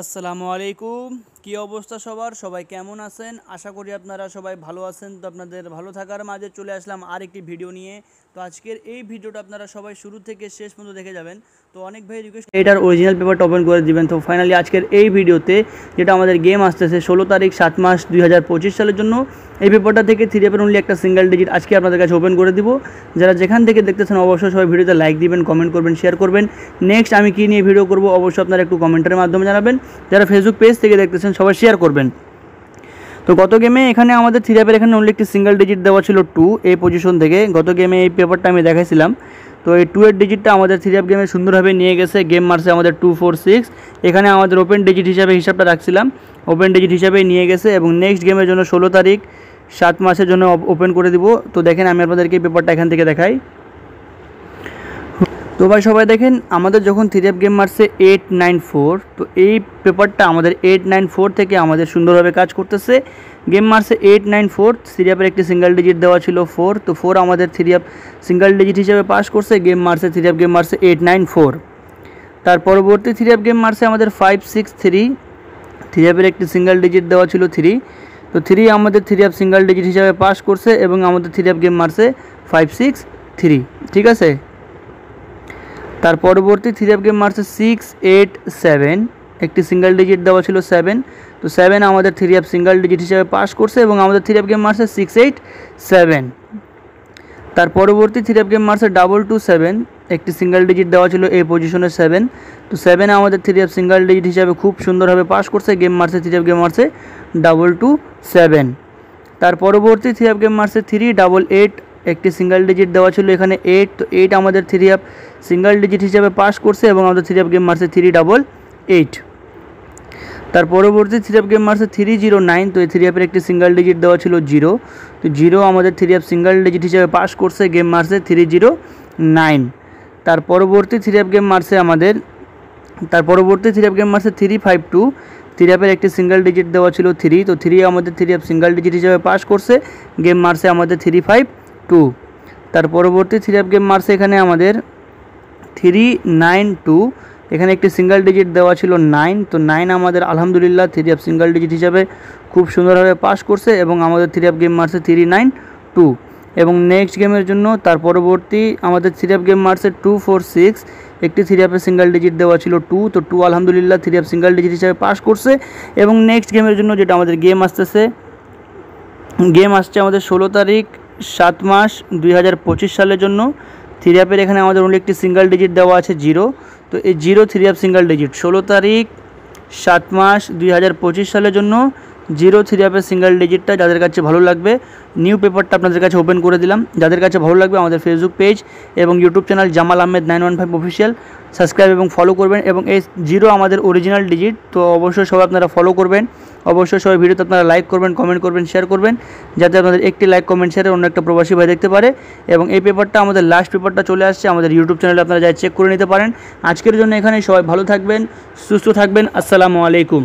আসসালামু আলাইকুম। কি অবস্থা সবার? সবাই কেমন আছেন? আশা করি আপনারা সবাই ভালো আছেন। তো আপনাদের ভালো থাকার মাঝে চলে আসলাম আরেকটি ভিডিও নিয়ে। তো আজকের এই ভিডিওটা আপনারা সবাই শুরু থেকে শেষ পর্যন্ত দেখে যাবেন। তো অনেক ভাই রিকোয়েস্ট এটার অরিজিনাল পেপারটা ওপেন করে দিবেন। তো ফাইনালি আজকের এই ভিডিওতে যেটা আমাদের গেম আসতেছে 16 তারিখ 7 মাস 2025 সালের জন্য, এই পেপারটা থেকে 3 অ্যাপের অনলি একটা সিঙ্গেল ডিজিট আজকে আপনাদের কাছে ওপেন করে দিব। যারা যেখান থেকে দেখতেছেন অবশ্যই সবাই ভিডিওতে লাইক দিবেন, কমেন্ট করবেন, শেয়ার করবেন। নেক্সট আমি কী নিয়ে ভিডিও করব অবশ্যই আপনারা একটু কমেন্টের মাধ্যমে জানাবেন। যারা ফেসবুক পেজ থেকে দেখতেছেন সবাই শেয়ার করবেন। তো গত গেমে এখানে আমাদের 3 অ্যাপের এখানে অনলি একটি সিঙ্গেল ডিজিট দেওয়া ছিল 2 এই পজিশন থেকে। গত গেমে এই পেপারটা আমি দেখাইছিলাম। তো এই 2 এর ডিজিটটা আমাদের 3 অ্যাপ গেমে সুন্দরভাবে নিয়ে গেছে। গেম মারছে আমাদের 2 4 6। এখানে আমাদের ওপেন ডিজিট হিসাবে হিসাবটা রাখছিলাম, ওপেন ডিজিট হিসাবেই নিয়ে গেছে। এবং নেক্সট গেমের জন্য 16 তারিখ 7 মাসের জন্য ওপেন করে দিব। তো দেখেন আমি আপনাদেরকে এই পেপারটা এখান থেকে দেখাই। তো ভাই সবাই দেখেন, আমাদের যখন 3 অ্যাপ গেম মারছে 894, তো এই পেপারটা আমাদের 894 থেকে আমাদের সুন্দরভাবে কাজ করতেছে। গেম মারছে 894, 3 অ্যাপের একটি সিঙ্গেল ডিজিট দেওয়া ছিল 4, তো 4 আমাদের 3 অ্যাপ সিঙ্গেল ডিজিট হিসেবে পাস করছে। গেম মারছে 3 অ্যাপ গেম মারছে 894। তার পরবর্তী 3 অ্যাপ গেম মারছে আমাদের 563, 3 অ্যাপের একটি সিঙ্গেল ডিজিট দেওয়া ছিল 3, তো 3 আমাদের 3 অ্যাপ সিঙ্গেল ডিজিট হিসাবে পাস করছে এবং আমাদের 3 অ্যাপ গেম মারছে 563। ঠিক আছে। তার পরবর্তী 3 অ্যাপ গেম মারছে 687, একটি সিঙ্গেল ডিজিট দেওয়া ছিল 7, তো 7 আমাদের 3 অ্যাপ সিঙ্গেল ডিজিট হিসেবে পাস করছে এবং আমাদের 3 অ্যাপ গেম মারছে 687। তার পরবর্তী 3 অ্যাপ গেম মারছে 227, একটি সিঙ্গেল ডিজিট দেওয়া ছিল এই পজিশনে 7, তো 7 আমাদের 3 অ্যাপ সিঙ্গেল ডিজিট হিসাবে খুব সুন্দরভাবে পাস করছে। গেম মারছে 3 অ্যাপ গেম মারছে 227। তার পরবর্তী 3 অ্যাপ গেম মারছে 388, একটি সিঙ্গেল ডিজিট দেওয়া ছিল এখানে 8, তো 8 আমাদের 3 অ্যাপ সিঙ্গেল ডিজিট হিসাবে পাস করছে এবং আমাদের 3 অ্যাপ গেম মারছে 388। তার পরবর্তী 3 অ্যাপ গেম মারছে 309, তো এই 3 অ্যাপের একটি সিঙ্গেল ডিজিট দেওয়া ছিল 0, তো 0 আমাদের 3 অ্যাপ সিঙ্গেল ডিজিট হিসাবে পাস করছে। গেম মারছে 309। তার পরবর্তী 3 অ্যাপ গেম মারছে 352, 3 অ্যাপের একটি সিঙ্গেল ডিজিট দেওয়া ছিল 3, তো 3 আমাদের 3 অ্যাপ সিঙ্গেল ডিজিট হিসাবে পাস করছে। গেম মারছে আমাদের 352। তার পরবর্তী 3 অ্যাপ গেম মারছে এখানে আমাদের 392, এখানে একটি সিঙ্গেল ডিজিট দেওয়া ছিল 9, তো 9 আমাদের আলহামদুলিল্লাহ 3 অ্যাপ সিঙ্গেল ডিজিট হিসাবে খুব সুন্দরভাবে পাস করছে এবং আমাদের 3 অ্যাপ গেম মারছে 392। এবং নেক্সট গেমের জন্য তার পরবর্তী আমাদের 3 অ্যাপ গেম মারছে 246, একটি 3 অ্যাপের সিঙ্গেল ডিজিট দেওয়া ছিল 2, তো 2 আলহামদুলিল্লাহ 3 অ্যাপ সিঙ্গেল ডিজিট হিসাবে পাস করছে। এবং নেক্সট গেমের জন্য যেটা আমাদের গেম আসছে আমাদের 16 তারিখ 7 মাস 2025 সালের জন্য। 3 অ্যাপের এখানে আমাদের অনলি একটি সিঙ্গেল ডিজিট দেওয়া আছে 0, তো এই 0 3 অ্যাপ সিঙ্গেল ডিজিট 16 তারিখ 7 মাস 2025 সালের জন্য 0 3 অ্যাপের সিঙ্গেল ডিজিটটা যাদের কাছে ভালো লাগবে, নিউ পেপারটা আপনাদের কাছে ওপেন করে দিলাম। যাদের কাছে ভালো লাগবে আমাদের ফেসবুক পেজ এবং YouTube channel Jamal Ahmed 915 official subscribe এবং ফলো করবেন। এবং এই 0 আমাদের অরিজিনাল ডিজিট, তো অবশ্যই সবাই আপনারা ফলো করবেন। অবশ্যই সবাই ভিডিওতে আপনারা লাইক করবেন, কমেন্ট করবেন, শেয়ার করবেন, যাতে আপনাদের একটি লাইক কমেন্ট শেয়ারে অন্য একটা প্রবাসী ভাই দেখতে পারে। এবং এই পেপারটা আমাদের লাস্ট পেপারটা চলে আসছে আমাদের ইউটিউব চ্যানেলে, আপনারা যাই চেক করে নিতে পারেন। আজকের জন্য এখানে সবাই ভালো থাকবেন, সুস্থ থাকবেন। আসসালামু আলাইকুম।